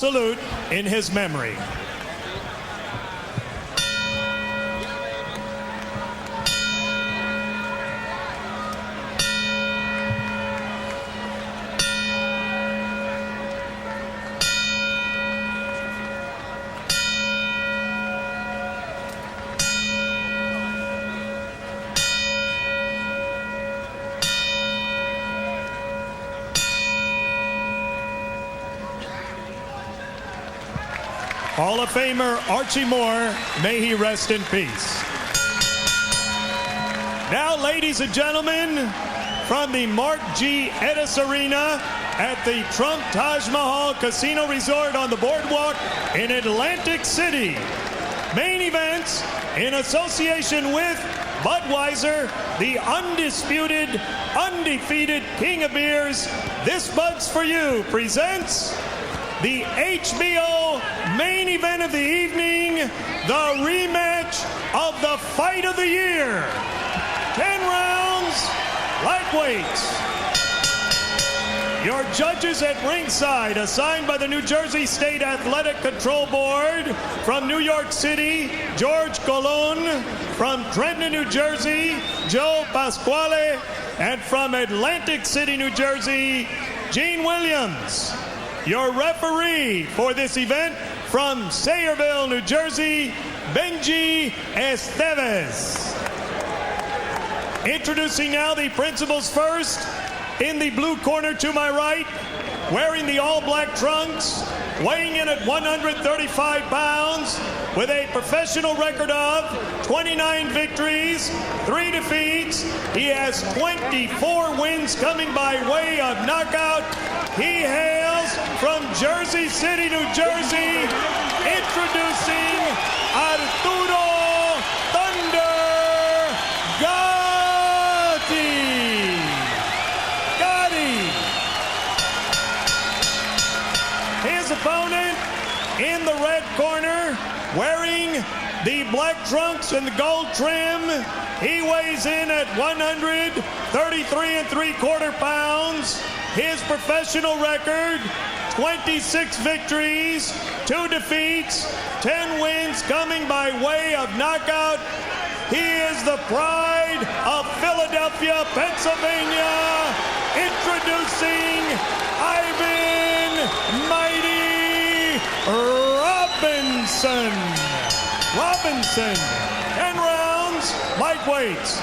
Salute in his memory. Hall of Famer Archie Moore, may he rest in peace. Now, ladies and gentlemen, from the Mark G. Edis Arena at the Trump Taj Mahal Casino Resort on the boardwalk in Atlantic City. Main events in association with Budweiser, the undisputed, undefeated king of beers. This Bud's for You presents the HBO main event of the evening, the rematch of the fight of the year. 10 rounds, lightweights. Your judges at ringside, assigned by the New Jersey State Athletic Control Board. From New York City, George Colon. From Trenton, New Jersey, Joe Pasquale. And from Atlantic City, New Jersey, Gene Williams. Your referee for this event from Sayreville, New Jersey, Benji Esteves. Introducing now the principals first. In the blue corner to my right, wearing the all-black trunks, weighing in at 135 pounds, with a professional record of 29 victories, 3 defeats. He has 24 wins coming by way of knockout. He hails from Jersey City, New Jersey, introducing Arturo Thunder Gatti. His opponent in the red corner, wearing the black trunks and the gold trim. He weighs in at 133 3/4 pounds. His professional record, 26 victories, 2 defeats, 10 wins coming by way of knockout. He is the pride of Philadelphia, Pennsylvania, introducing Ivan Mighty Robinson. 10 rounds, lightweights.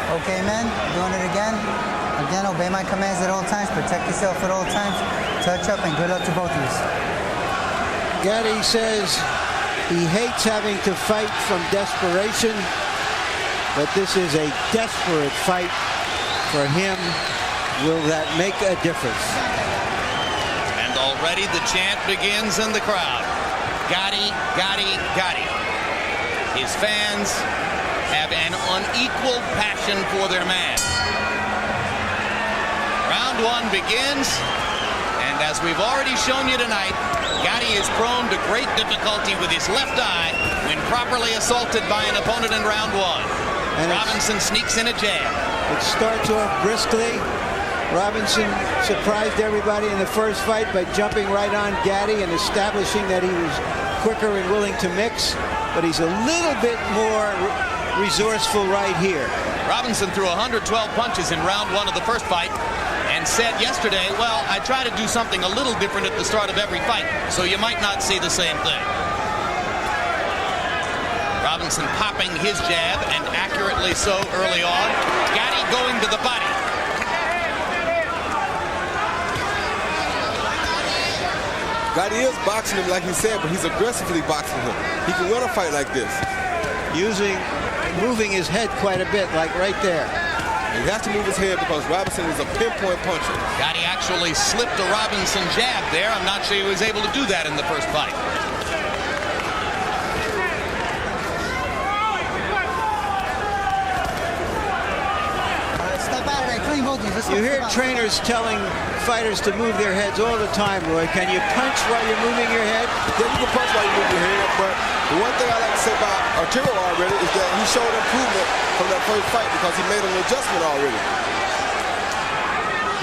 Okay, men, doing it again. Again, obey my commands at all times. Protect yourself at all times. Touch up and good luck to both of you. Gatti says he hates having to fight from desperation, but this is a desperate fight for him. Will that make a difference? And already the chant begins in the crowd. Gatti, Gatti, Gatti. His fans have an unequaled passion for their man. Round 1 begins, and as we've already shown you tonight, Gatti is prone to great difficulty with his left eye when properly assaulted by an opponent in round 1. And Robinson sneaks in a jab. It starts off briskly. Robinson surprised everybody in the first fight by jumping right on Gatti and establishing that he was quicker and willing to mix, but he's a little bit more resourceful right here. Robinson threw 112 punches in round 1 of the first fight and said yesterday, well, I try to do something a little different at the start of every fight, so you might not see the same thing. Robinson popping his jab, and accurately so early on. Gatti going to the body. Gatti is boxing him like he said, but he's aggressively boxing him. He can win a fight like this. Moving his head quite a bit, like right there. He has to move his head because Robinson is a pinpoint puncher. Gatti actually slipped a Robinson jab there. I'm not sure he was able to do that in the first fight. You hear trainers telling fighters to move their heads all the time, Roy. Can you punch while you're moving your head? Yeah, you can punch while you move your head, but the one thing I like to say about Arturo already is that he showed improvement from that first fight because he made an adjustment already.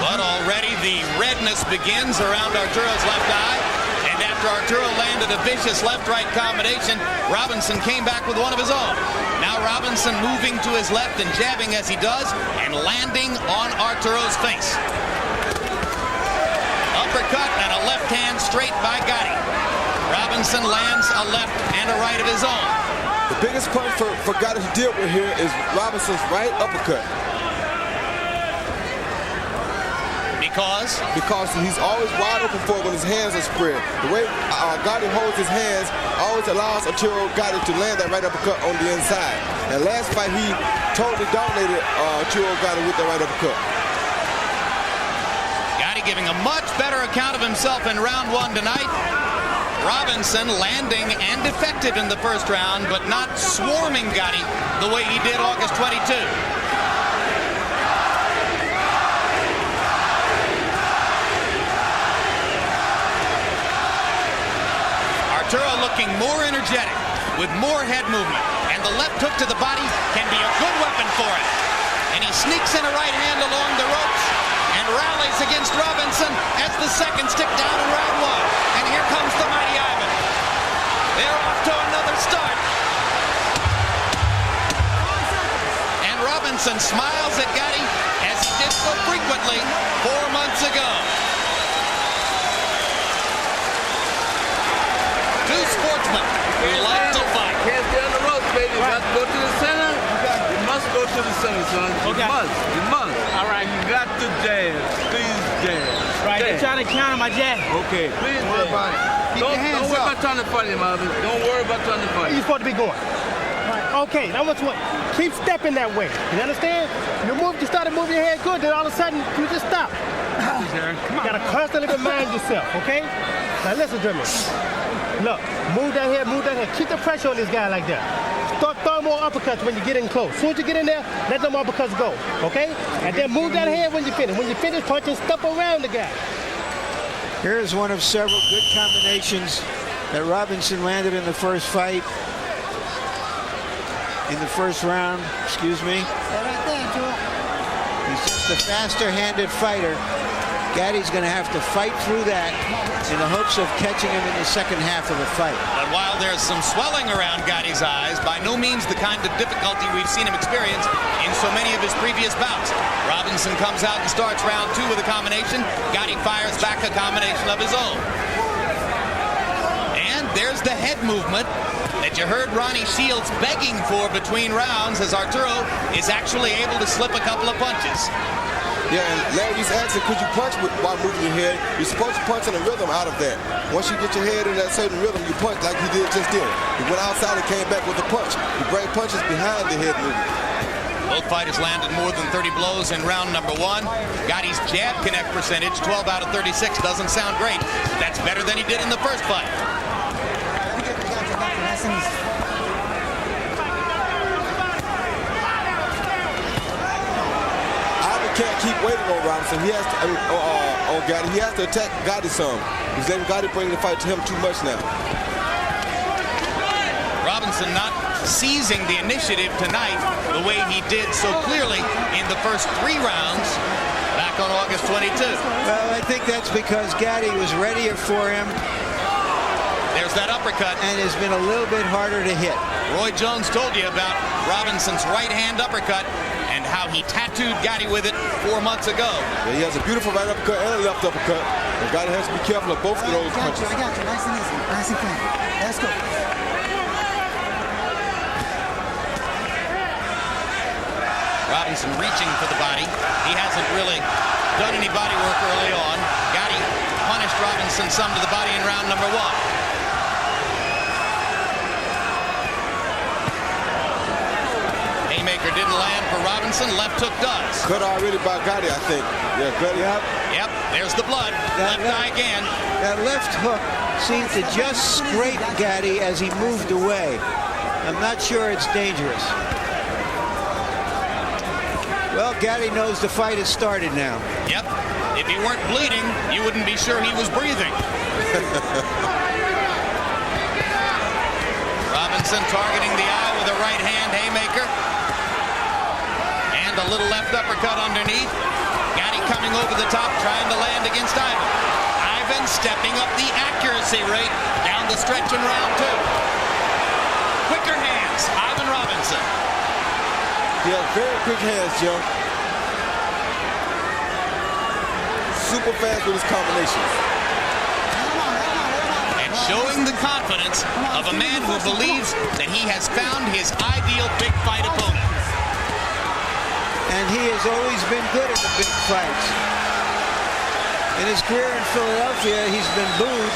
But already the redness begins around Arturo's left eye. And after Arturo landed a vicious left-right combination, Robinson came back with one of his own. Now Robinson moving to his left and jabbing as he does and landing on Arturo's face. Uppercut and a left hand straight by Gatti. Robinson lands a left and a right of his own. The biggest punch for Gatti to deal with here is Robinson's right uppercut. Because he's always wide open for it when his hands are spread. The way Gatti holds his hands always allows Arturo Gatti to land that right uppercut on the inside. And last fight, he totally dominated Arturo Gatti with that right uppercut. Gatti giving a much better account of himself in round one tonight. Robinson landing and effective in the first round, but not swarming Gatti the way he did August 22. Arturo looking more energetic with more head movement, and the left hook to the body can be a good weapon for him. And he sneaks in a right hand along the ropes and rallies against Robinson as the seconds tick down in round one. And here comes the mighty Ivan. They're off to another start. And Robinson smiles at Gatti as he did so frequently 4 months ago. Two sportsmen who like to fight. Can't stay on the ropes, baby. You got to go to the center. You must go to the center, son. You must. You must. All right. You got to jab. Please jab. Right. They're trying to counter my jab. Okay. Please worry about it. Don't worry about trying to fight him, Alvin. Don't worry about trying to fight him. You're supposed to be going. Right. Okay. Now what's what? Keep stepping that way. You understand? You started moving your head good, then all of a sudden you just stop. You gotta constantly remind yourself, okay? Now listen to me. Look, move that head, move that head. Keep the pressure on this guy like that. Start throwing more uppercuts when you get in close. As soon as you get in there, let them uppercuts go, okay? And then move that head when you finish. When you finish punching, step around the guy. Here's one of several good combinations that Robinson landed in the first fight. In the first round, excuse me. He's just a faster-handed fighter. Gatti's going to have to fight through that in the hopes of catching him in the second half of the fight. But while there's some swelling around Gatti's eyes, by no means the kind of difficulty we've seen him experience in so many of his previous bouts. Robinson comes out and starts round two with a combination. Gatti fires back a combination of his own. And there's the head movement that you heard Ronnie Shields begging for between rounds, as Arturo is actually able to slip a couple of punches. Yeah, and Larry's asking, could you punch while moving your head? You're supposed to punch in a rhythm out of that. Once you get your head in that certain rhythm, you punch like he did just then. He went outside and came back with a punch. You bring punches behind the head movement. Both fighters landed more than 30 blows in round number one. Gatti's jab connect percentage, 12 out of 36, doesn't sound great. But that's better than he did in the first fight. Can't keep waiting on Robinson. He has to, on Gatti. He has to attack Gatti some. He's letting Gatti bring the fight to him too much now. Robinson not seizing the initiative tonight the way he did so clearly in the first 3 rounds back on August 22. Well, I think that's because Gatti was readier for him. There's that uppercut. And has been a little bit harder to hit. Roy Jones told you about Robinson's right hand uppercut and how he tattooed Gatti with it 4 months ago. Yeah, he has a beautiful right uppercut and a left uppercut. And Gatti has to be careful of both of those punches. I got you. Nice and easy. Nice and clean. Let's go. Robinson reaching for the body. He hasn't really done any body work early on. Gatti punished Robinson some to the body in round number one. Haymaker didn't land for Robinson. Left hook does. Cut already by Gatti, I think. Yeah, Gatti. Yep, there's the blood. Left eye again. That left hook seemed to just scrape Gatti as he moved away. I'm not sure it's dangerous. Well, Gatti knows the fight has started now. Yep. If he weren't bleeding, you wouldn't be sure he was breathing. Robinson targeting the eye with a right hand haymaker. And a little left uppercut underneath. Gatti coming over the top, trying to land against Ivan. Ivan stepping up the accuracy rate down the stretch in round 2. Quicker hands, Ivan Robinson. He has very quick hands, Joe. Super fast with his combinations. And showing the confidence of a man who believes that he has found his ideal big fight opponent. And he has always been good at the big fights. In his career in Philadelphia, he's been booed,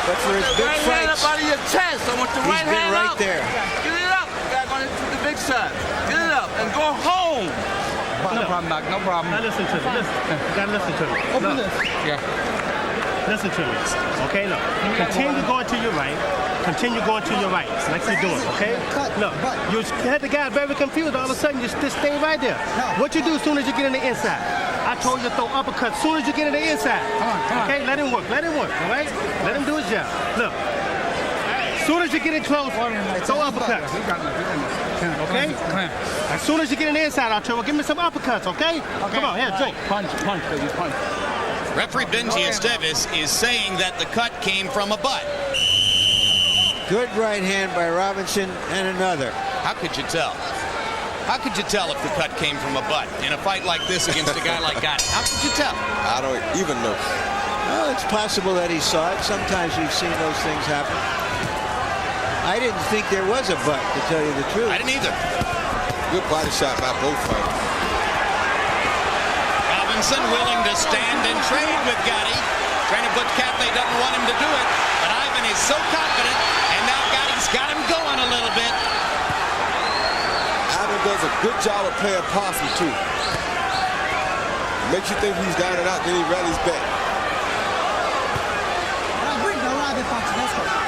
but for his big Right hand fights, up out of your chest. I want the right he's been hand right up. there. Get it up. You gotta go into the big side. Get it up and go home. No problem, Doc. No problem. Now listen to me. Listen. You gotta listen to me. Open this. Yeah. Listen to me. Okay, look. Continue going to your right. Continue going to your right, like you're doing, okay? Look, you had the guy very confused. All of a sudden, you just stay right there. What you do as soon as you get in the inside? I told you to throw uppercuts as soon as you get in the inside. Come on. Okay, let him work, all right? Let him do his job. Look, as soon as you get in close, throw uppercuts. We got this. Okay? Come here. As soon as you get in the inside, Arturo, give me some uppercuts, okay? Come on, here, drink. Punch, baby, punch. Referee Benji Esteves is saying that the cut came from a butt. Good right hand by Robinson and another. How could you tell? How could you tell if the cut came from a butt in a fight like this against a guy like Gatti? How could you tell? I don't even know. Well, it's possible that he saw it. Sometimes we've seen those things happen. I didn't think there was a butt, to tell you the truth. I didn't either. Good body shot by both fighters. Robinson willing to stand and trade with Gatti. Trainer Butch Catley doesn't want him to do it, but Ivan is so confident, and now Gatti's got him going a little bit. Ivan does a good job of playing possum, too. Makes you think he's down and out, then he rallies back.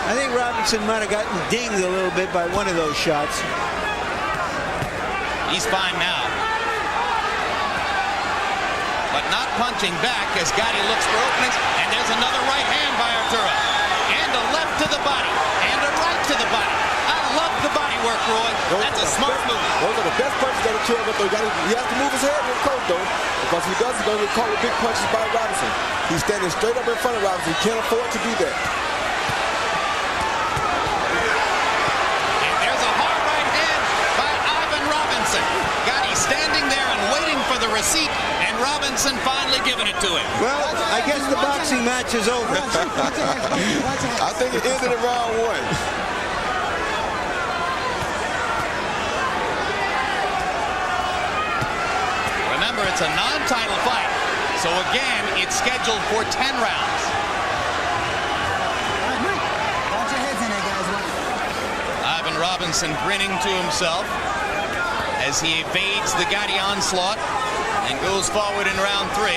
I think Robinson might have gotten dinged a little bit by one of those shots. He's fine now. But not punching back as Gatti looks for openings, and there's another right hand by Arturo. And a left to the body, and a right to the body. I love the body work, Roy. That's a smart move. Those are the best punches that Arturo got, though. He has to move his head real close, though, because if he does, he's going to get caught with big punches by Robinson. He's standing straight up in front of Robinson. He can't afford to do that. And there's a hard right hand by Ivan Robinson. Gatti standing there and waiting for the receipt, and Robinson finally giving it to him. Well, I guess the boxing match is over. I think it ended in round 1. Remember, it's a non-title fight, so again, it's scheduled for 10 rounds. Watch your heads in there, guys. Ivan Robinson grinning to himself as he evades the Gatti onslaught and goes forward in round 3.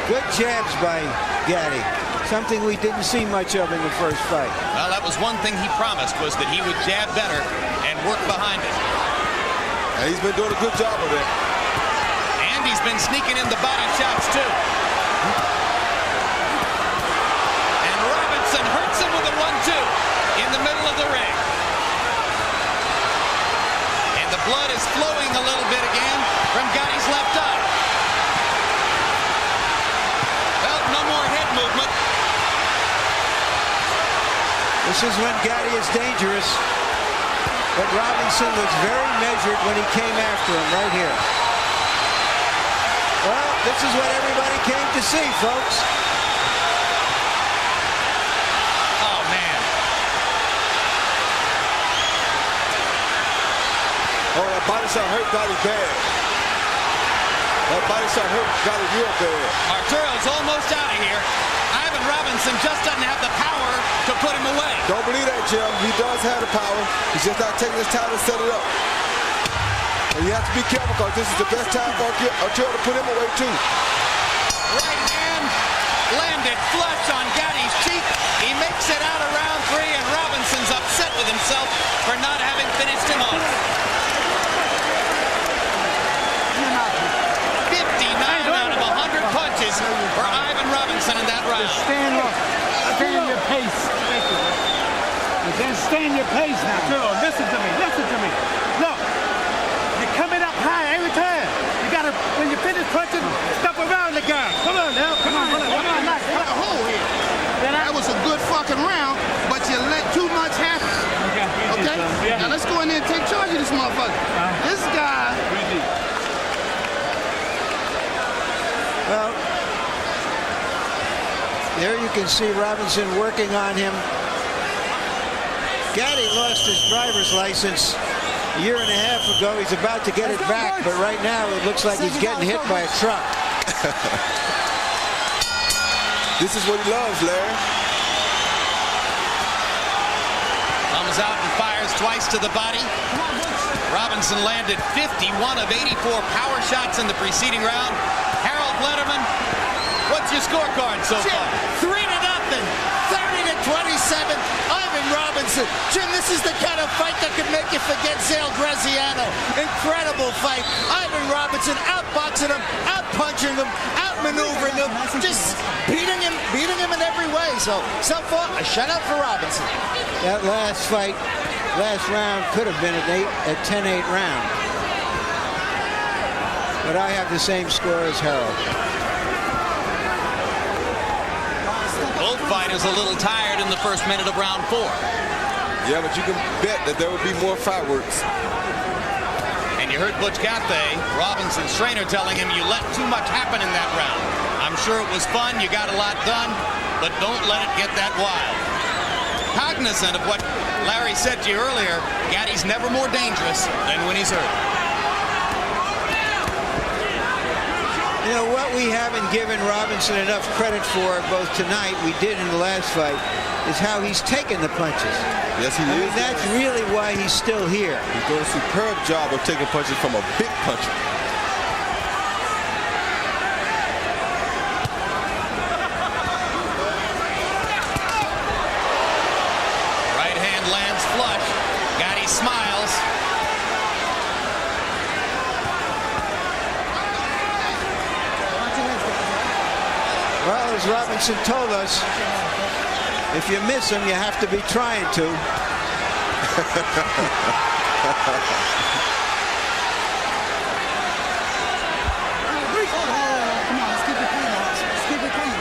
Good jabs by Gatti. Something we didn't see much of in the first fight. Well, that was one thing he promised, was that he would jab better and work behind it. And he's been doing a good job of it. And he's been sneaking in the body shots, too. And Robinson hurts him with a 1-2 in the middle of the ring. And the blood is flowing a little bit again from Gatti's left eye. Well, no more head movement. This is when Gatti is dangerous. But Robinson was very measured when he came after him right here. Well, this is what everybody came to see, folks. Oh, man. Oh, that body shot hurt Gatti bad. That body shot hurt Gatti real bad. Arturo's almost out of here. Ivan Robinson just doesn't have the power to put him away. Don't believe that, Jim. He does have the power. He's just not taking his time to set it up. And you have to be careful, because this is the best time for Arturo to put him away, too. Right hand landed flush on Gatti's cheek. He makes it out of round 3, and Robinson's upset with himself for not having finished him off. 59 out of 100 punches for Ivan Robinson in that round. Stand your pace. Thank you. And then stand your pace now. Arturo, listen to me. Look, you're coming up high every time. You gotta, when you finish punching, step around the guy. Come on now. Come on. Got a hole here. That was a good fucking round, but you let too much happen. Okay? Now let's go in there and take charge of this motherfucker. This guy. Well, there you can see Robinson working on him. Gatti lost his driver's license a year and a half ago. He's about to get it back, but right now it looks like he's getting hit by a truck. This is what he loves, Larry. Comes out and fires twice to the body. Robinson landed 51 of 84 power shots in the preceding round. Harold Letterman, what's your scorecard so far? 3-0, 30-27. Ivan Robinson. Jim, this is the kind of fight that could make you forget Zale Graziano. Incredible fight. Ivan Robinson outboxing him, outpunching him, outmaneuvering him, just beating him in every way. So far, a shutout for Robinson. That last fight, last round could have been a 10-8 round. But I have the same score as Harold. Both fighters a little tired in the first minute of round 4. Yeah, but you can bet that there will be more fireworks. And you heard Butch Cathey, Robinson's trainer, telling him you let too much happen in that round. I'm sure it was fun, you got a lot done, but don't let it get that wild. Cognizant of what Larry said to you earlier, Gatti's never more dangerous than when he's hurt. You know, what we haven't given Robinson enough credit for, both tonight, we did in the last fight, is how he's taken the punches. Yes, he I is. mean, that's really why he's still here. He's doing a superb job of taking punches from a big puncher. Right hand lands flush. Gatti smiles. Well, as Robinson told us, if you miss him, you have to be trying to. Come on, let's keep it clean. Let's keep it clean.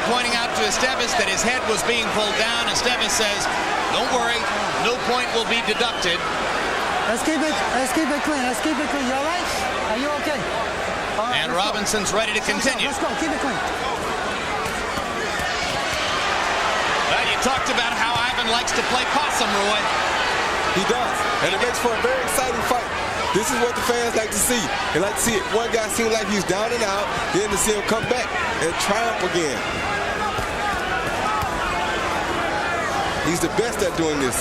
Pointing out to Esteves that his head was being pulled down. Esteves says, don't worry, no point will be deducted. Let's keep it clean. Let's keep it clean. You all right? Are you okay? All right, And Robinson's ready to continue. Let's go. Keep it clean. Well, you talked about how Ivan likes to play possum, Roy. He does, and it makes for a very exciting fight. This is what the fans like to see. They like to see it. One guy seems like he's down and out, then to see him come back and triumph again. He's the best at doing this.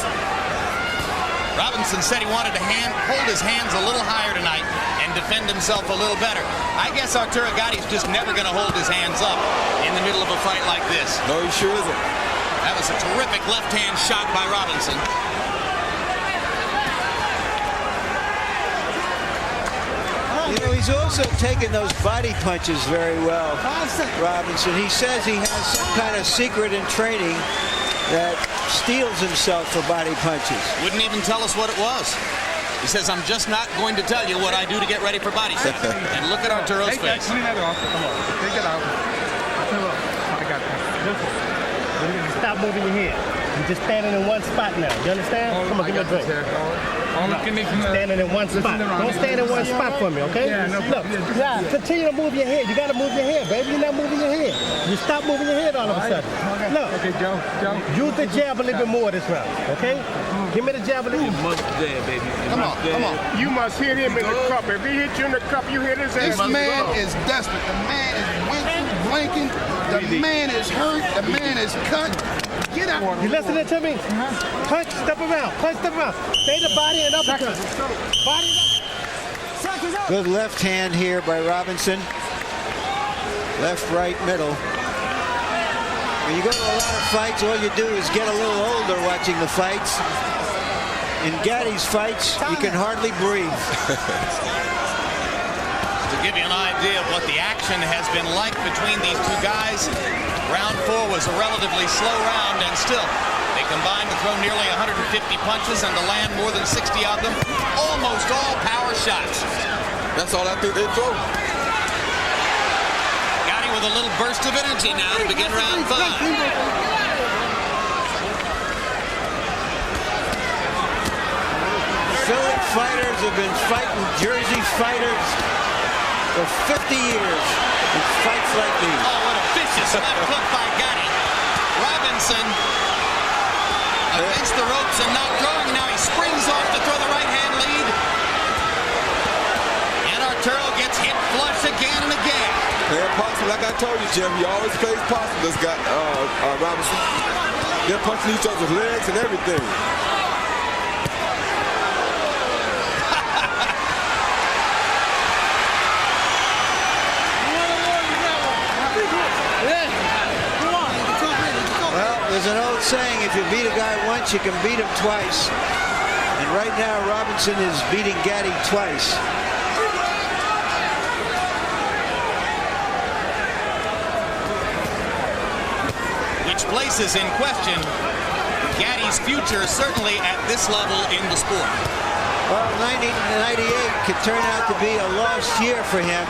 Robinson said he wanted to hold his hands a little higher tonight and defend himself a little better. I guess Arturo Gatti's just never going to hold his hands up in the middle of a fight like this. No, he sure isn't. That was a terrific left-hand shot by Robinson. You know, he's also taken those body punches very well, Robinson. He says he has some kind of secret in training that steels himself for body punches. Wouldn't even tell us what it was. He says, I'm just not going to tell you what I do to get ready for body shots. And look at Arturo's face. Clean that off. Come on. Take it out. I got that. Stop moving your head. You're just standing in one spot now. You understand? Come on, give me a drink. Standing in one spot. Don't stand in one spot for me, okay? Yeah, no problem. Look, continue to move your head. You got to move your head, baby. You're not moving your head. You stop moving your head all of a sudden. Look. Okay, Joe. Use the jab a little bit more this round, okay? Give me the jab a little bit. You must there, baby. Come on. You must hit him in the cup. If he hit you in the cup, you hit his ass. This man is desperate. The man is winking, blinking. The man is hurt. The man is cut. Get out. You listening to me? Punch, step around. Stay the body and uppercut. Body up. Good left hand here by Robinson. Left, right, middle. When you go to a lot of fights, all you do is get a little older watching the fights. In Gatti's fights, you can hardly breathe. The Give you an idea of what the action has been like between these two guys. Round 4 was a relatively slow round, and still they combined to throw nearly 150 punches and to land more than 60 of them. Almost all power shots. That's all I think they throw. Gatti with a little burst of energy now to begin round 5. Philly fighters have been fighting Jersey fighters for 50 years in fights like these. Oh, what a vicious left hook by Gatti. Robinson against the ropes and not throwing. Now he springs off to throw the right-hand lead. And Arturo gets hit flush again and again. Yeah, Possum, like I told you, Jim, he always plays Possum, this guy, Robinson. They're punching each other's legs and everything. There's an old saying, if you beat a guy once, you can beat him twice. And right now, Robinson is beating Gatti twice. Which places in question Gatti's future, certainly at this level in the sport. Well, 1998 could turn out to be a lost year for him.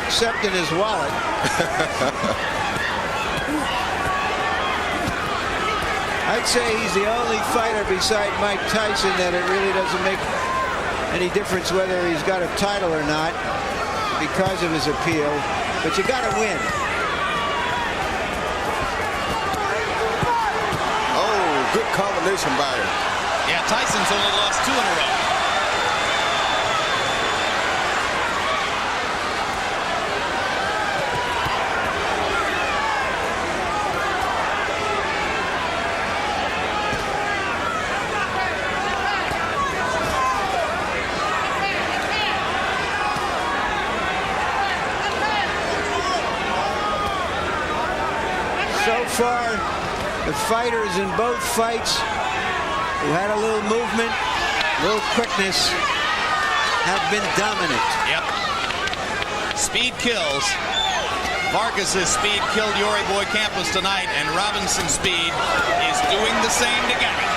Except in his wallet. I'd say he's the only fighter beside Mike Tyson that it really doesn't make any difference whether he's got a title or not because of his appeal. But you got to win. Oh, good combination by him. Yeah, Tyson's only lost 2 in a row. So far, the fighters in both fights who had a little movement, a little quickness, have been dominant. Yep. Speed kills. Vargas's speed killed Yuri Boy Campos tonight, and Robinson's speed is doing the same to Gatti.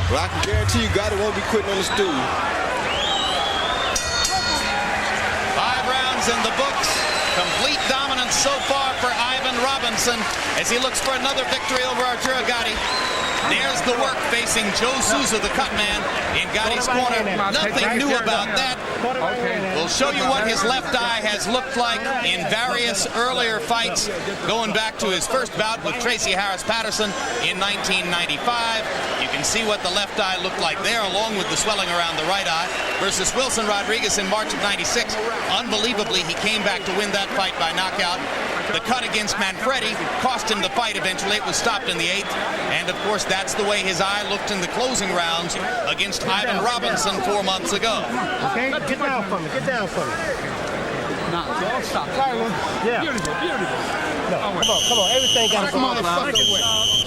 Well, I can guarantee you Gatti won't be quitting on the stool. 5 rounds in the books. Complete dominance so far for Ivan Robinson as he looks for another victory over Arturo Gatti. There's the work facing Joe Souza, the cut man, in Gatti's corner. Nothing new about that. We'll show you what his left eye has looked like in various earlier fights, going back to his first bout with Tracy Harris Patterson in 1995. You can see what the left eye looked like there, along with the swelling around the right eye, versus Wilson Rodriguez in March of '96. Unbelievably, he came back to win that fight by knockout. The cut against Manfredi cost him the fight eventually. It was stopped in the 8th. And, of course, that's the way his eye looked in the closing rounds against Ivan Robinson 4 months ago. Okay, get down from me. Get down from me. No, don't stop. Yeah. Beautiful. No, come on. Everything got to come on.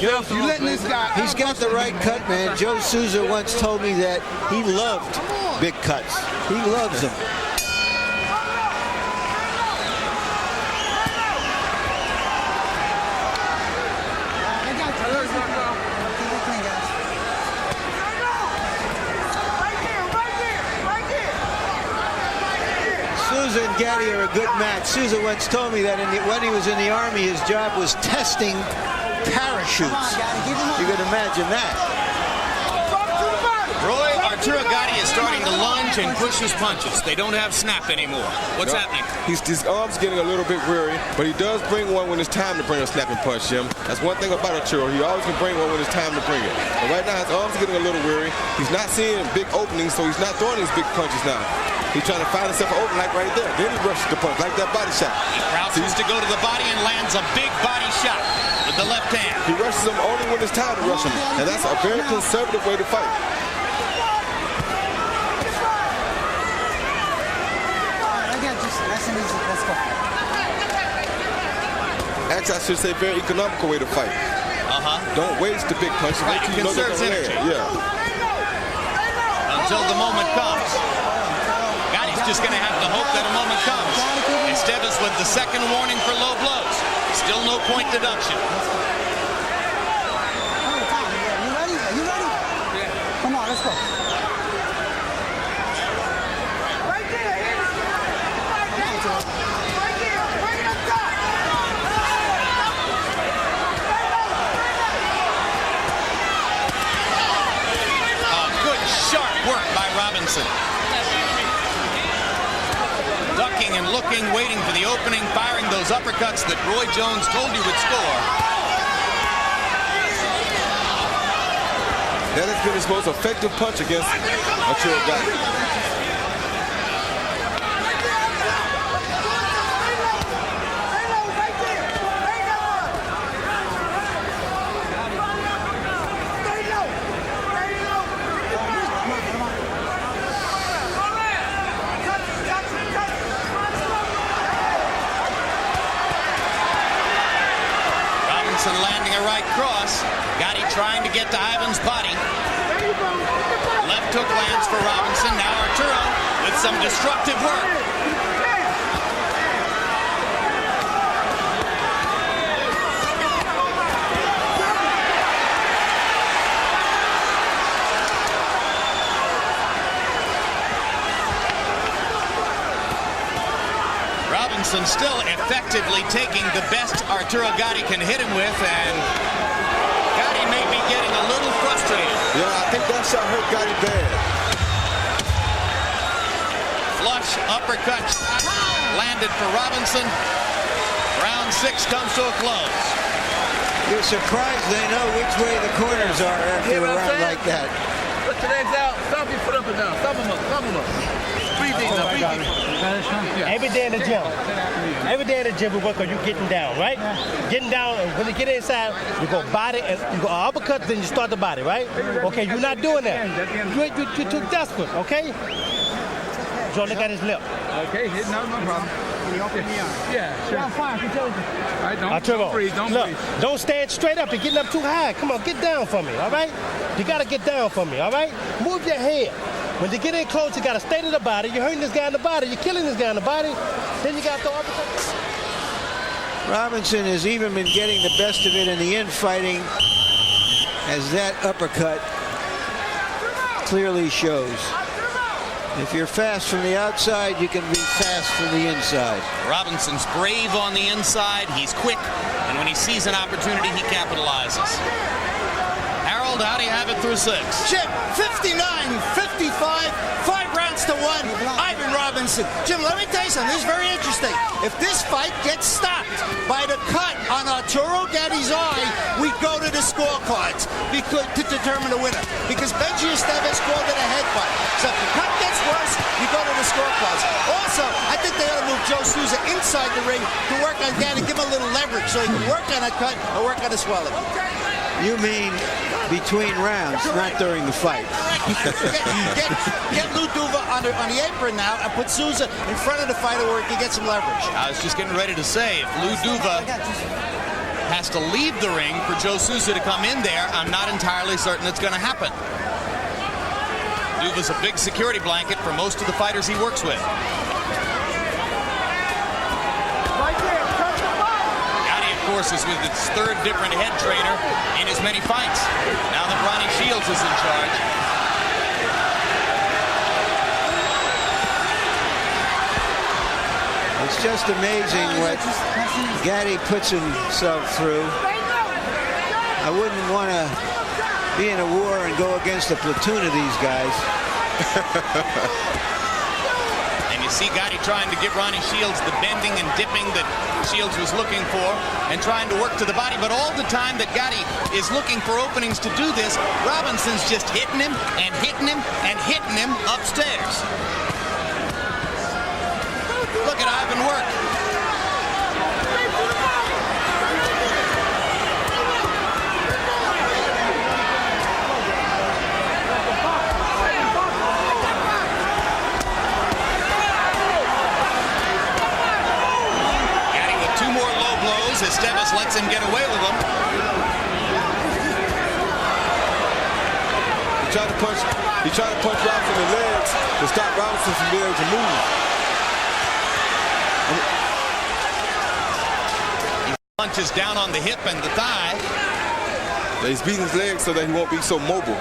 You letting this guy... He's got the right cut, man. Joe Souza once told me that he loved big cuts. He loves them. Souza and Gatti are a good match. Souza once told me that when he was in the Army, his job was testing parachutes. You can imagine that. Roy, Arturo Gatti is starting to lunge and push his punches. They don't have snap anymore. What's happening? His arm's getting a little bit weary, but he does bring one when it's time to bring a snapping punch, Jim. That's one thing about Arturo. He always can bring one when it's time to bring it. But right now, his arm's getting a little weary. He's not seeing big openings, so he's not throwing these big punches now. He's trying to find himself an opening like right there. Then he rushes the punch, like that body shot. He crouches to go to the body and lands a big body shot with the left hand. He rushes him only when it's time to rush him. And that's a very conservative way to fight. Nice and easy. Let's go. actually, I should say very economical way to fight. Don't waste the big punches. Right, Wait till you know they're conserves gonna energy. land. Yeah. Until the moment comes. Gotti's just going to have to hope that a moment comes. Esteves with the second warning for low blows. Still no point deduction. You ready? Are you ready? Yeah. Come on, let's go. Right there, hit it. Right there. Right there. Bring it up top. Good sharp work by Robinson. Ducking and looking, waiting for the opening, firing those uppercuts that Roy Jones told you would score. That has been his most effective punch against Arturo Gatti. Landing a right cross. Gatti trying to get to Ivan's body. Left hook lands for Robinson. Now Arturo with some destructive work. Robinson still effectively taking the best Arturo Gatti can hit him with, and Gatti may be getting a little frustrated. Yeah, I think that shot hurt Gatti bad. Flush uppercut landed for Robinson. Round 6 comes to a close. You're surprised they know which way the corners are after a round like that. Put your legs out. Stop your foot up and down. Stop them up. Stop them up. Breathe deep now. Breathe deep. Every day in the gym. Every day in the gym we work on you getting down, right? Getting down, and when you get inside, you go body, and you go uppercut, then you start the body, right? Okay, you're not doing that. You're too desperate, okay? Joe, look at his lip. Okay, no problem. Can you open me up? Yeah, sure. Yeah, I'm fine. I can tell you. All right, don't breathe, don't look, breathe. don't stand straight up. You're getting up too high. Come on, get down for me, all right? You got to get down for me, all right? Move your head. When you get in close, you got to stay to the body. You're hurting this guy in the body. You're killing this guy in the body. Then you got to uppercut. Robinson has even been getting the best of it in the infighting, as that uppercut clearly shows. If you're fast from the outside, you can be fast from the inside. Robinson's brave on the inside. He's quick, and when he sees an opportunity, he capitalizes. Harold, how do you have it through 6? Jim, 59-55, 5 rounds to 1. Ivan Robinson. Jim, let me tell you something. This is very interesting. If this fight gets stopped by the cut on Arturo Gatti's eye, we go to the scorecards to determine the winner. Because Benji Esteves called it a headbutt. So if the cut gets worse, you go to the scorecards. Also, I think they ought to move Joe Souza inside the ring to work on Gatti, give him a little leverage so he can work on a cut or work on a swelling. You mean between rounds, not during the fight. Get Lou Duva on the apron now and put Souza in front of the fighter where he can get some leverage. I was just getting ready to say, if Lou Duva has to leave the ring for Joe Souza to come in there, I'm not entirely certain it's going to happen. Duva's a big security blanket for most of the fighters he works with. Of course, is with its 3rd different head trainer in as many fights. Now that Ronnie Shields is in charge. It's just amazing what Gatti puts himself through. I wouldn't want to be in a war and go against a platoon of these guys. And you see Gatti trying to give Ronnie Shields the bending and dipping that Shields was looking for, and trying to work to the body. But all the time that Gatti is looking for openings to do this, Robinson's just hitting him and hitting him and hitting him upstairs. Look at Ivan work. Esteves He's trying to punch Robinson in the legs to stop Robinson from being able to move. He punches down on the hip and the thigh. He's beating his legs so that he won't be so mobile.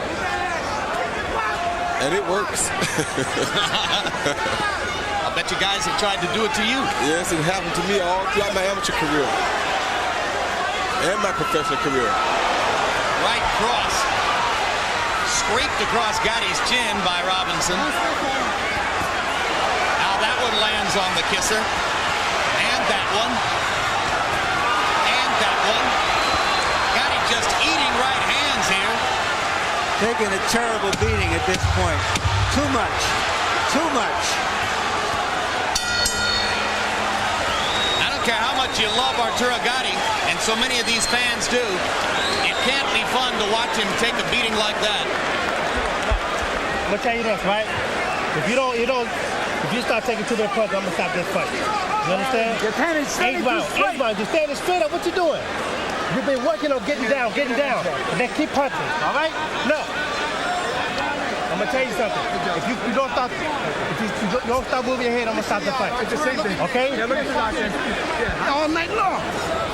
And it works. I bet you guys have tried to do it to you. Yes, it happened to me all throughout my amateur career and my professional career. Right cross. Scraped across Gatti's chin by Robinson. Now that one lands on the kisser. And that one. And that one. Gatti just eating right hands here. Taking a terrible beating at this point. Too much. Too much. I don't care how much you love Arturo Gatti, and so many of these fans do, it can't be fun to watch him take a beating like that. I'm gonna tell you this, right? If you start taking too many punches, I'm gonna stop this fight. You understand? You're standing straight. H-bound, just standing straight up. What you doing? You've been working on getting down, and then keep punching. All right? Look, I'm gonna tell you something. If you don't stop moving your head, I'm gonna stop the fight. It's the same thing. Okay? Yeah, look at the doctor. All night long.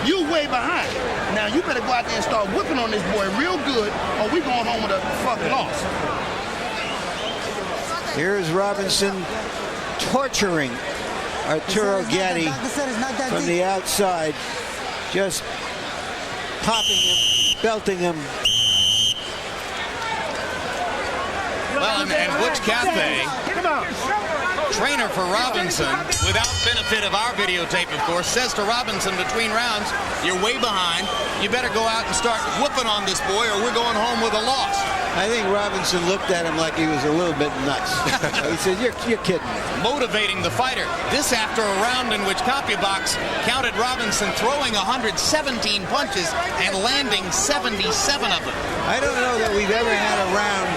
You way behind. Now you better go out there and start whipping on this boy real good, or we going home with a fucking loss. Here's Robinson torturing Arturo Gatti from the outside, just popping him, belting him. Well, and Butch Cafe, trainer for Robinson, without benefit of our videotape, of course, says to Robinson between rounds, you're way behind. You better go out and start whooping on this boy or we're going home with a loss. I think Robinson looked at him like he was a little bit nuts. He said, you're kidding. Motivating the fighter. This after a round in which CompuBox counted Robinson throwing 117 punches and landing 77 of them. I don't know that we've ever had a round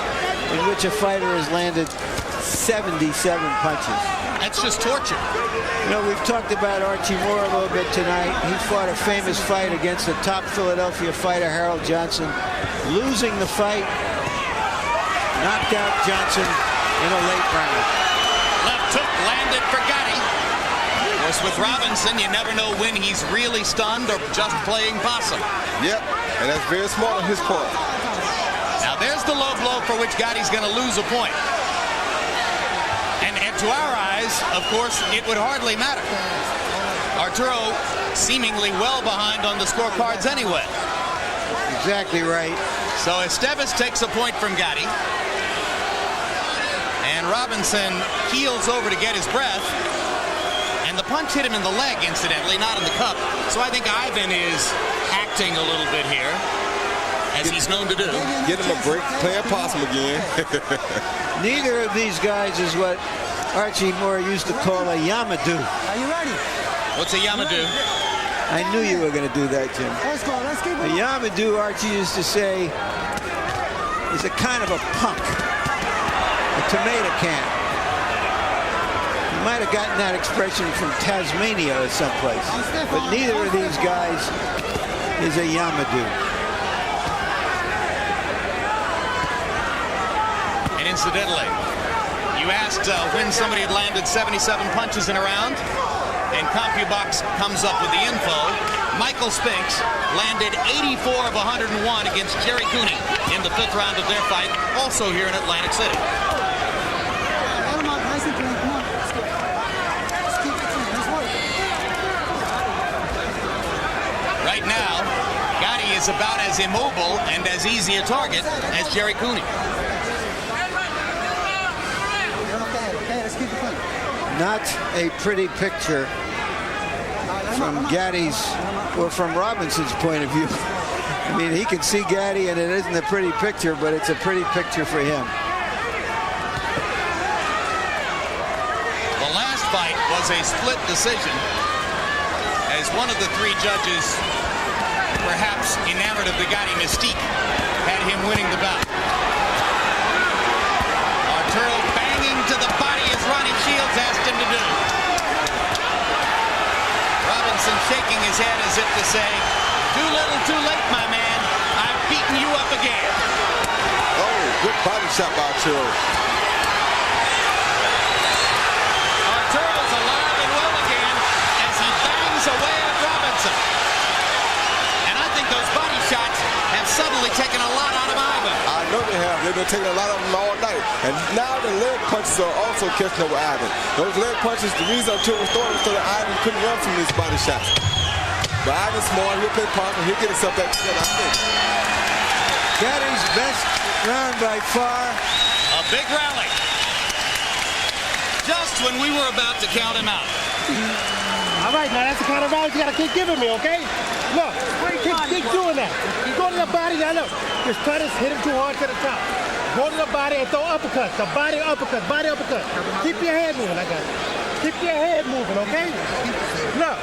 in which a fighter has landed 77 punches. That's just torture. You know, we've talked about Archie Moore a little bit tonight. He fought a famous fight against the top Philadelphia fighter, Harold Johnson, losing the fight, knocked out Johnson in a late round. Left hook landed for Gatti. Of course, with Robinson, you never know when he's really stunned or just playing possum. Yep, and that's very smart on his part. Now there's the low blow for which Gatti's going to lose a point. And to our eyes, of course, it would hardly matter. Arturo seemingly well behind on the scorecards anyway. Exactly right. So Esteves takes a point from Gatti. And Robinson heels over to get his breath. And the punch hit him in the leg, incidentally, not in the cup. So I think Айвен is acting a little bit here, as he's known to do. Get him a break, playing possum again. Neither of these guys is what Archie Moore used to call a Yamadou. Are you ready? What's a Yamadou? I knew you were going to do that, Jim. Let's go. Let's keep A it. Yamadou, Archie used to say, is a kind of a punk, a tomato can. You might have gotten that expression from Tasmania or someplace, but neither of these guys is a Yamadou. And incidentally, you asked when somebody had landed 77 punches in a round, and CompuBox comes up with the info. Michael Spinks landed 84 of 101 against Jerry Cooney in the 5th round of their fight, also here in Atlantic City. Come on, nice and clean. Come on. Let's go. Let's keep it clean. Let's work. Right now, Gatti is about as immobile and as easy a target as Jerry Cooney. Okay, let's keep it clean. Not a pretty picture from Gatti's, or from Robinson's point of view. I mean, he can see Gatti, and it isn't a pretty picture, but it's a pretty picture for him. The last fight was a split decision, as one of the 3 judges, perhaps enamored of the Gatti mystique, had him winning the bout. Arturo banging to the body as Ronnie Shields asked him to do. Robinson shaking his head as if to say, too little, too late, my man. I've beaten you up again. Oh, good body shot by Arturo. Arturo's alive and well again as he bangs away at Robinson. And I think those body shots have suddenly taken a lot out of Ivan. I know they have. They've been taking a lot of them all night. And now the leg punches are also catching up with Ivan. Those leg punches, the reason Arturo was throwing was so that Ivan couldn't run from these body shots. But Ivan's smart. He'll play pocket. He'll get himself back together, I think. Gatti's best round by far. A big rally. Just when we were about to count him out. All right, now that's the kind of rounds you got to keep giving me, okay? Look, keep doing that. You go to the body, now look. Just try to hit him too hard to the top. Go to the body and throw uppercuts. The body uppercut, body uppercut. Keep your head moving, I got it. Keep your head moving, okay? Look.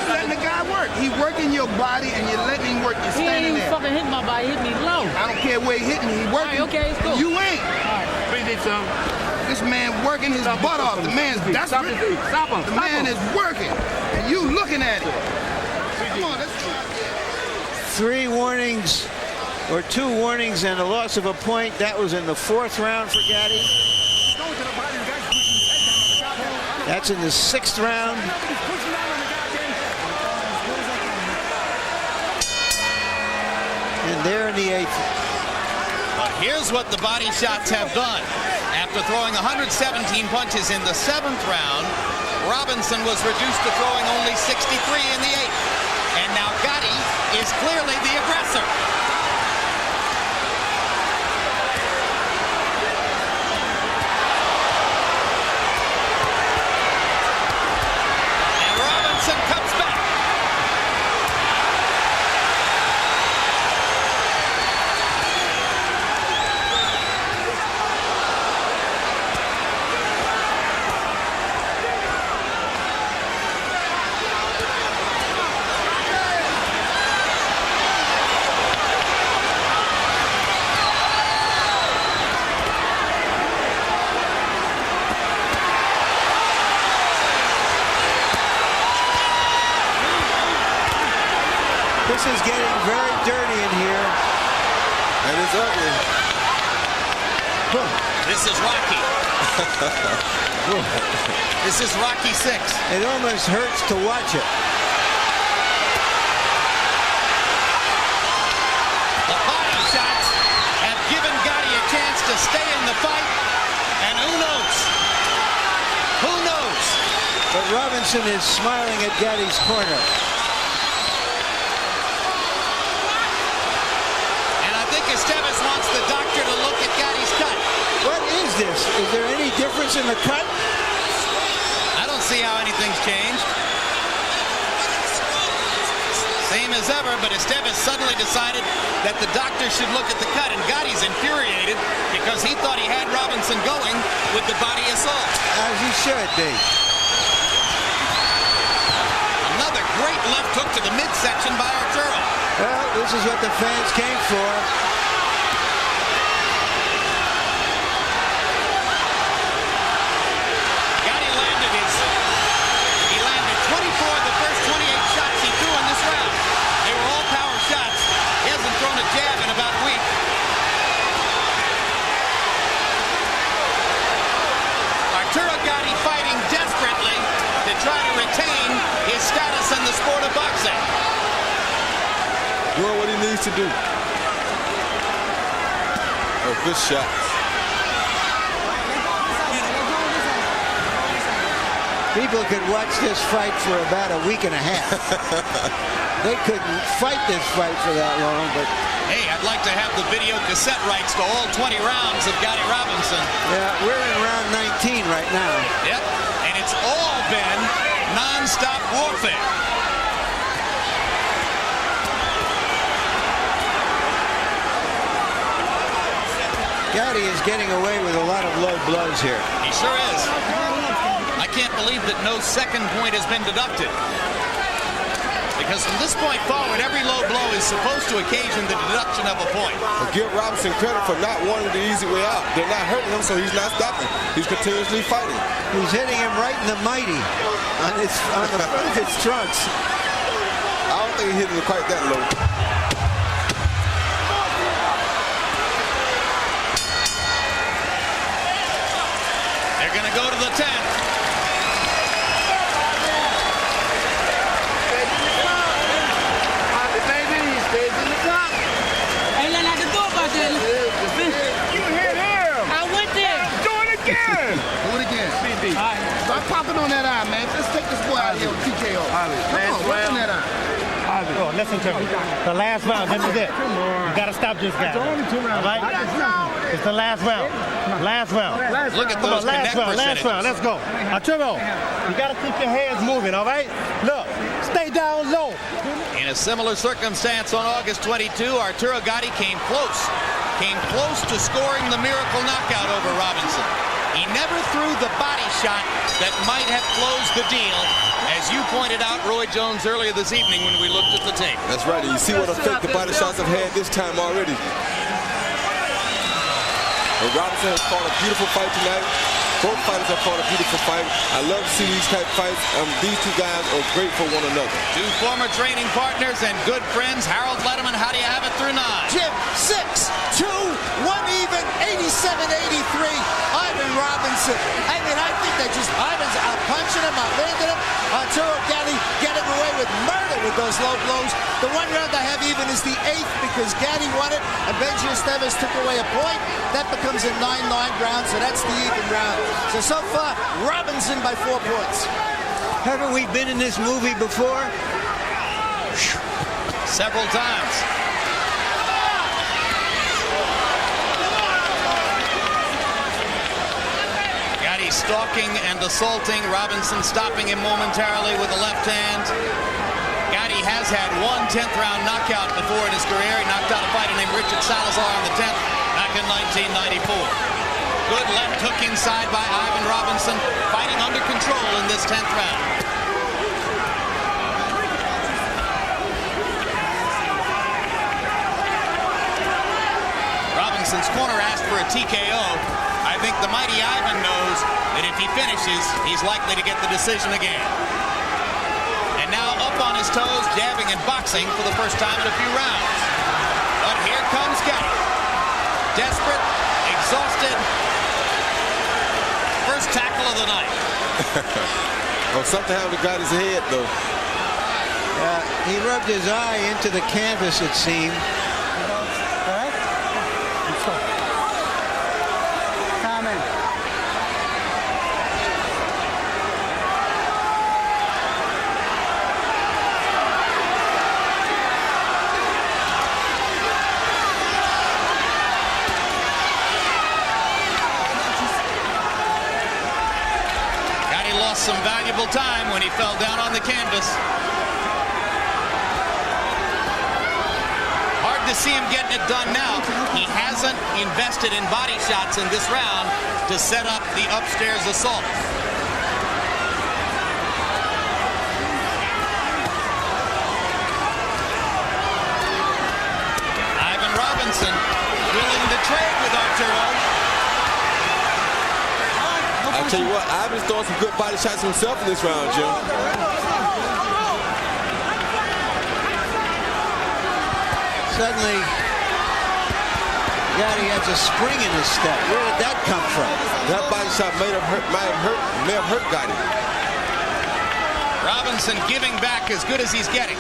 Letting the guy work. He working your body and you're letting him work. You're standing there. He ain't fucking hitting my body. He hit me low. I don't care where he hitting me. He working. All right, okay, it's cool. You ain't. All right. Appreciate some. This man working his butt off. The man's desperate. Stop him. The man is working. And you looking at it. Come on, let's try. 3 warnings, or 2 warnings and a loss of a point. That was in the 4th round for Gatti. That's in the 6th round. And there in the 8th. But here's what the body shots have done. After throwing 117 punches in the 7th round, Robinson was reduced to throwing only 63 in the 8th. And now Gatti is clearly the aggressor. And Robinson comes back. This is getting very dirty in here. And it's ugly. This is Rocky. This is Rocky 6. It almost hurts to watch it. The body shots have given Gatti a chance to stay in the fight. And who knows? Who knows? But Robinson is smiling at Gatti's corner. Esteves wants the doctor to look at Gatti's cut. What is this? Is there any difference in the cut? I don't see how anything's changed. Same as ever, but Esteves suddenly decided that the doctor should look at the cut, and Gatti's infuriated because he thought he had Robinson going with the body assault. As he should be. Another great left hook to the midsection by Arturo. Well, this is what the fans came for. He landed 24 of the first 28 shots he threw in this round. They were all power shots. He hasn't thrown a jab in about a week. Arturo Gatti fighting desperately to try to retain his status in the sport of boxing. Doing what he needs to do. Oh, good shots. People could watch this fight for about a week and a half. They couldn't fight this fight for that long, but... Hey, I'd like to have the video cassette rights to all 20 rounds of Gatti Robinson. Yeah, we're in round 19 right now. Yep, and it's all been non-stop warfare. Gatti is getting away with a lot of low blows here. He sure is. I can't believe that no second point has been deducted. Because from this point forward, every low blow is supposed to occasion the deduction of a point. But give Robinson credit for not wanting the easy way out. They're not hurting him, so he's not stopping. He's continuously fighting. He's hitting him right in the mighty on the front of his trunks. I don't think he hit him quite that low. Hey, stop popping on that eye, man. Let's take this boy out here with TKO. Come on, what's in that eye? Oh, listen to me. The last round, this is it. You gotta stop this guy. All right? It's the last round. Last round. Look at those last round. percentages. Last round. Let's go. Arturo, you gotta keep your hands moving, all right? Look, stay down low. In a similar circumstance on August 22, Arturo Gatti came close to scoring the miracle knockout over Robinson. He never threw the body shot that might have closed the deal, as you pointed out, Roy Jones, earlier this evening when we looked at the tape. That's right. You see what effect the body shots have had this time already. And Robinson has fought a beautiful fight tonight. Both fighters have fought a beautiful fight. I love to see these type of fights. These two guys are great for one another. Two former training partners and good friends. Harold Letterman, how do you have it through 9? Jim, 6-2, 1 even, 87-83. Ivan Robinson. I mean, I think they just, Ivan's out punching him, out landing him. Arturo Gatti getting away with murder with those low blows. The one round I have even is the 8th because Gatti won it and Benji Esteves took away a point. That becomes a 9-9 round, so that's the even round. So far, Robinson by 4 points. Haven't we been in this movie before? Several times. Gatti stalking and assaulting. Robinson stopping him momentarily with the left hand. Gatti has had one 10th round knockout before in his career. He knocked out a fighter named Richard Salazar on the 10th back in 1994. Good left hook inside by Ivan Robinson, fighting under control in this 10th round. Robinson's corner asked for a TKO. I think the mighty Ivan knows that if he finishes, he's likely to get the decision again. And now up on his toes, jabbing and boxing for the first time in a few rounds. But here comes Gatti. Desperate, exhausted. First tackle of the night. Oh, something happened to Gatti's head, though. He rubbed his eye into the canvas, it seemed. All right? Let's go. Come in. Some valuable time when he fell down on the canvas. Hard to see him getting it done now. He hasn't invested in body shots in this round to set up the upstairs assault. Ivan Robinson willing to trade with Arturo. I'll tell you what, Ivan's throwing some good body shots himself in this round, Jim. Suddenly, Gatti has a spring in his step. Where did that come from? That body shot may have hurt Gatti. Robinson giving back as good as he's getting.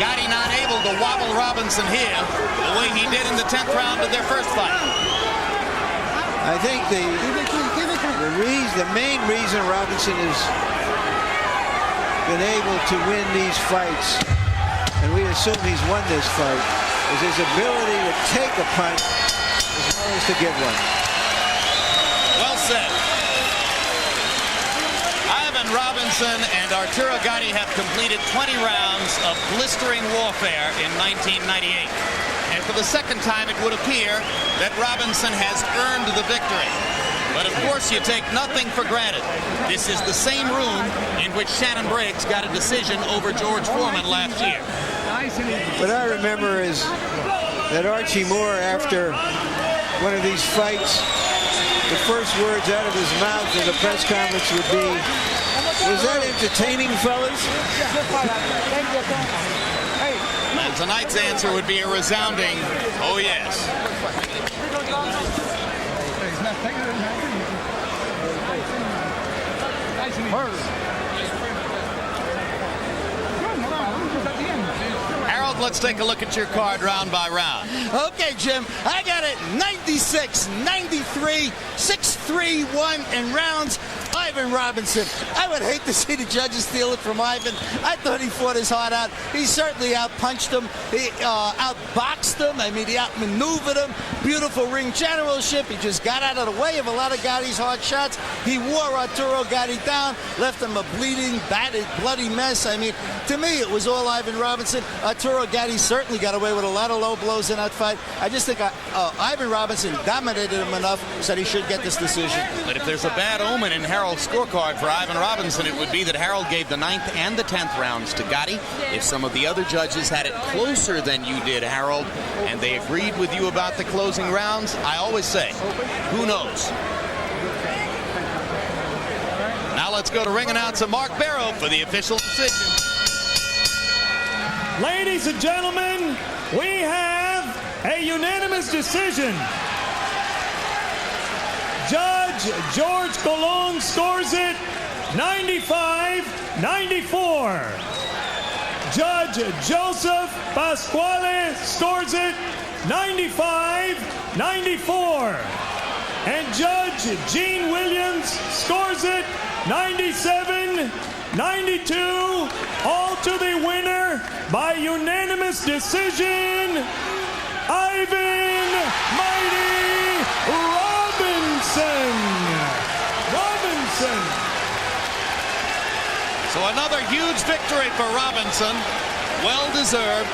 Gatti not able to wobble Robinson here the way he did in the 10th round of their first fight. I think the main reason Robinson has been able to win these fights, and we assume he's won this fight, is his ability to take a punch as well as to give one. Well said. Ivan Robinson and Arturo Gatti have completed 20 rounds of blistering warfare in 1998. And for the second time, it would appear that Robinson has earned the victory. But of course, you take nothing for granted. This is the same room in which Shannon Briggs got a decision over George Foreman last year. What I remember is that Archie Moore, after one of these fights, the first words out of his mouth in the press conference would be, "Was that entertaining, fellas?" And tonight's answer would be a resounding, "Oh yes." Harold, let's take a look at your card round by round. Okay, Jim, I got it 96, 93, 6-3-1 in rounds. Ivan Ivan Robinson. I would hate to see the judges steal it from Ivan. I thought he fought his heart out. He certainly outpunched him. He outboxed him. I mean, he outmaneuvered him. Beautiful ring generalship. He just got out of the way of a lot of Gatti's hard shots. He wore Arturo Gatti down, left him a bleeding, battered, bloody mess. I mean, to me, it was all Ivan Robinson. Arturo Gatti certainly got away with a lot of low blows in that fight. I just think Ivan Robinson dominated him enough so that he should get this decision. But if there's a bad omen in Harold's scorecard for Ivan Robinson, it would be that Harold gave the 9th and the 10th rounds to Gatti. If some of the other judges had it closer than you did, Harold, and they agreed with you about the closing rounds, I always say, who knows? Now let's go to ring announcer Mark Barrow for the official decision. Ladies and gentlemen, we have a unanimous decision. Judge George Colon scores it 95-94. Judge Joseph Pasquale scores it 95-94. And Judge Gene Williams scores it 97-92. All to the winner by unanimous decision, Ivan Mighty Robinson. So another huge victory for Robinson, well deserved.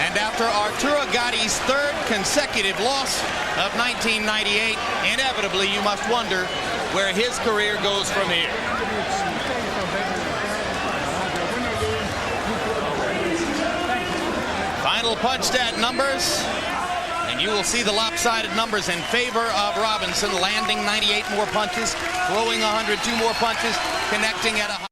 And after Arturo Gatti's 3rd consecutive loss of 1998, inevitably you must wonder where his career goes from here. Final punch stat numbers, and you will see the lopsided numbers in favor of Robinson, landing 98 more punches, throwing 102 more punches, connecting at 100.